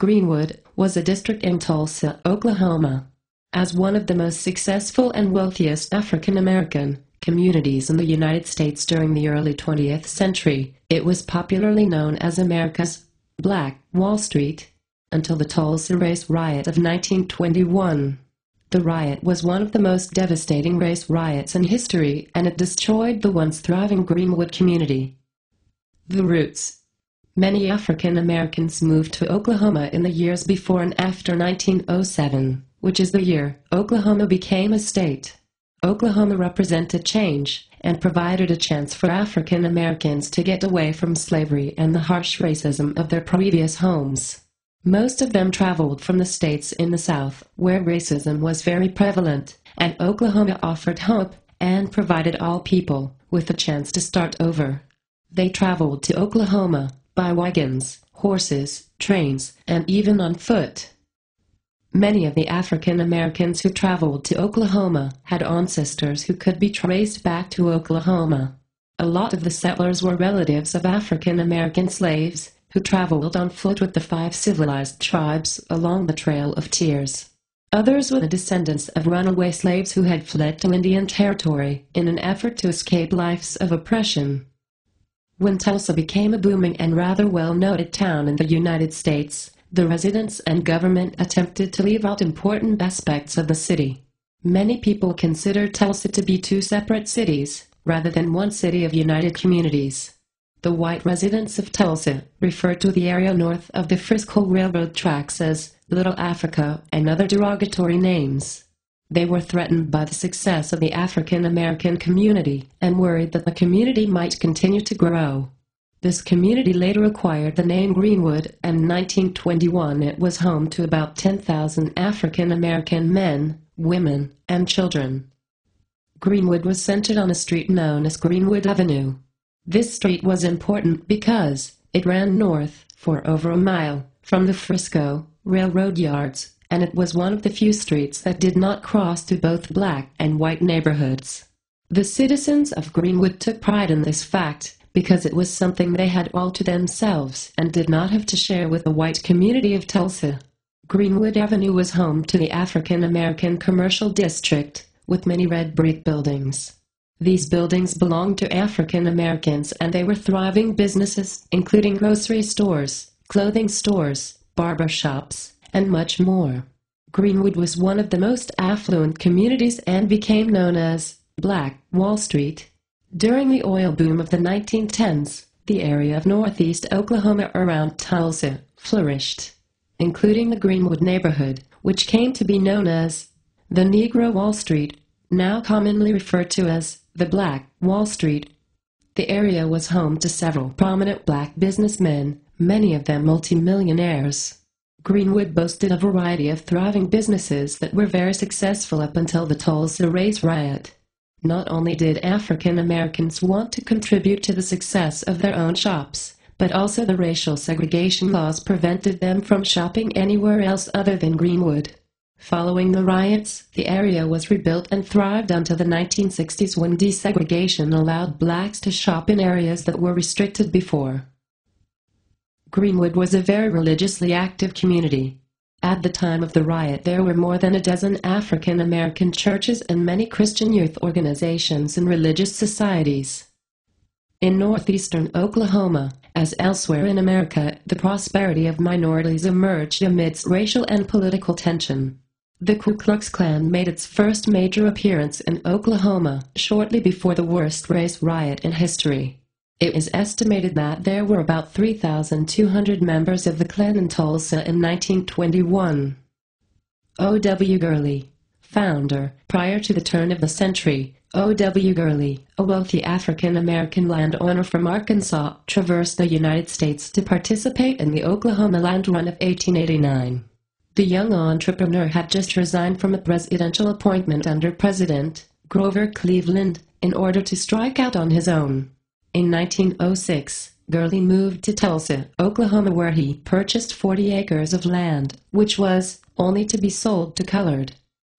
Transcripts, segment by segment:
Greenwood was a district in Tulsa, Oklahoma. As one of the most successful and wealthiest African-American communities in the United States during the early 20th century, it was popularly known as America's Black Wall Street until the Tulsa race riot of 1921. The riot was one of the most devastating race riots in history, and it destroyed the once thriving Greenwood community. The roots. Many African Americans moved to Oklahoma in the years before and after 1907, which is the year Oklahoma became a state. Oklahoma represented change and provided a chance for African Americans to get away from slavery and the harsh racism of their previous homes. Most of them traveled from the states in the South, where racism was very prevalent, and Oklahoma offered hope and provided all people with a chance to start over. They traveled to Oklahoma by wagons, horses, trains, and even on foot. Many of the African Americans who traveled to Oklahoma had ancestors who could be traced back to Oklahoma. A lot of the settlers were relatives of African American slaves who traveled on foot with the 5 civilized tribes along the Trail of Tears. Others were the descendants of runaway slaves who had fled to Indian Territory in an effort to escape lives of oppression. When Tulsa became a booming and rather well-noted town in the United States, the residents and government attempted to leave out important aspects of the city. Many people considered Tulsa to be 2 separate cities, rather than one city of united communities. The white residents of Tulsa referred to the area north of the Frisco Railroad tracks as Little Africa and other derogatory names. They were threatened by the success of the African American community and worried that the community might continue to grow. This community later acquired the name Greenwood, and in 1921 it was home to about 10,000 African American men, women, and children. Greenwood was centered on a street known as Greenwood Avenue. This street was important because it ran north for over a mile from the Frisco Railroad yards, and it was one of the few streets that did not cross to both black and white neighborhoods. The citizens of Greenwood took pride in this fact because it was something they had all to themselves and did not have to share with the white community of Tulsa. Greenwood Avenue was home to the African American Commercial District, with many red brick buildings. These buildings belonged to African Americans, and they were thriving businesses, including grocery stores, clothing stores, barber shops, and much more. Greenwood was one of the most affluent communities and became known as Black Wall Street. During the oil boom of the 1910s, the area of northeast Oklahoma around Tulsa flourished, including the Greenwood neighborhood, which came to be known as the Negro Wall Street, now commonly referred to as the Black Wall Street. The area was home to several prominent black businessmen, many of them multimillionaires. Greenwood boasted a variety of thriving businesses that were very successful up until the Tulsa race riot. Not only did African Americans want to contribute to the success of their own shops, but also the racial segregation laws prevented them from shopping anywhere else other than Greenwood. Following the riots, the area was rebuilt and thrived until the 1960s, when desegregation allowed blacks to shop in areas that were restricted before. Greenwood was a very religiously active community. At the time of the riot, there were more than a dozen African American churches and many Christian youth organizations and religious societies. In northeastern Oklahoma, as elsewhere in America, the prosperity of minorities emerged amidst racial and political tension. The Ku Klux Klan made its first major appearance in Oklahoma shortly before the worst race riot in history. It is estimated that there were about 3,200 members of the Klan in Tulsa in 1921. O.W. Gurley, founder. Prior to the turn of the century, O.W. Gurley, a wealthy African-American landowner from Arkansas, traversed the United States to participate in the Oklahoma Land Run of 1889. The young entrepreneur had just resigned from a presidential appointment under President Grover Cleveland in order to strike out on his own. In 1906, Gurley moved to Tulsa, Oklahoma, where he purchased 40 acres of land, which was only to be sold to colored.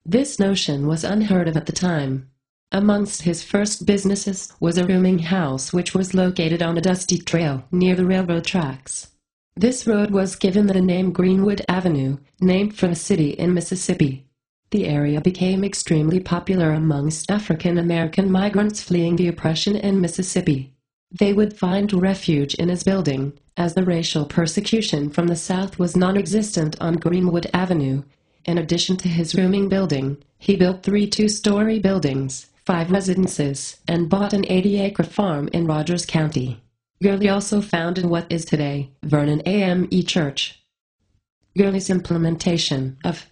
This notion was unheard of at the time. Amongst his first businesses was a rooming house which was located on a dusty trail near the railroad tracks. This road was given the name Greenwood Avenue, named for a city in Mississippi. The area became extremely popular amongst African American migrants fleeing the oppression in Mississippi. They would find refuge in his building, as the racial persecution from the South was non-existent on Greenwood Avenue. In addition to his rooming building, he built 3 two-story buildings, 5 residences, and bought an 80-acre farm in Rogers County. Gurley also founded what is today Vernon AME Church. Gurley's implementation of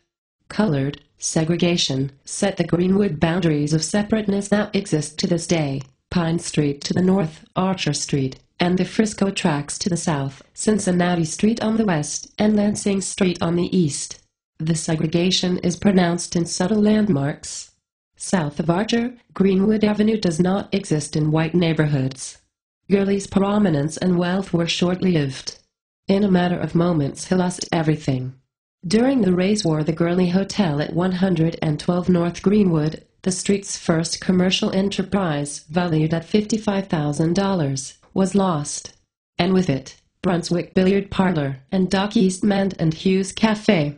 colored segregation set the Greenwood boundaries of separateness that exist to this day: Pine Street to the north, Archer Street, and the Frisco Tracks to the south, Cincinnati Street on the west, and Lansing Street on the east. The segregation is pronounced in subtle landmarks. South of Archer, Greenwood Avenue does not exist in white neighborhoods. Gurley's prominence and wealth were short-lived. In a matter of moments he lost everything. During the race war, the Gurley Hotel at 112 North Greenwood, the street's first commercial enterprise, valued at $55,000, was lost. And with it, Brunswick Billiard Parlor and Doc Eastman and Hughes Cafe.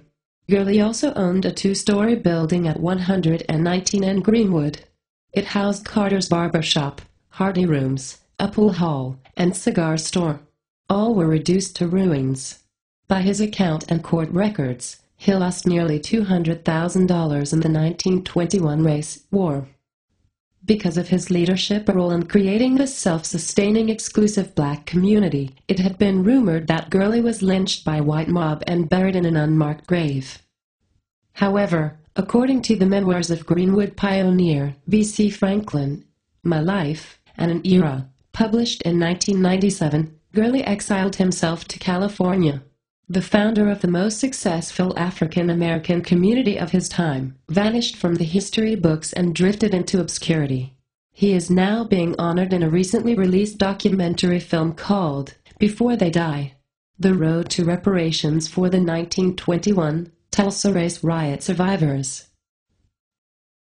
Gurley also owned a 2-story building at 119 N Greenwood. It housed Carter's Barber Shop, Hardy Rooms, a pool hall, and cigar store. All were reduced to ruins. By his account and court records, he lost nearly $200,000 in the 1921 race war. Because of his leadership role in creating this self-sustaining exclusive black community, it had been rumored that Gurley was lynched by a white mob and buried in an unmarked grave. However, according to the memoirs of Greenwood pioneer V.C. Franklin, My Life and an Era, published in 1997, Gurley exiled himself to California. The founder of the most successful African-American community of his time, vanished from the history books and drifted into obscurity. He is now being honored in a recently released documentary film called Before They Die: The Road to Reparations for the 1921 Tulsa Race Riot Survivors.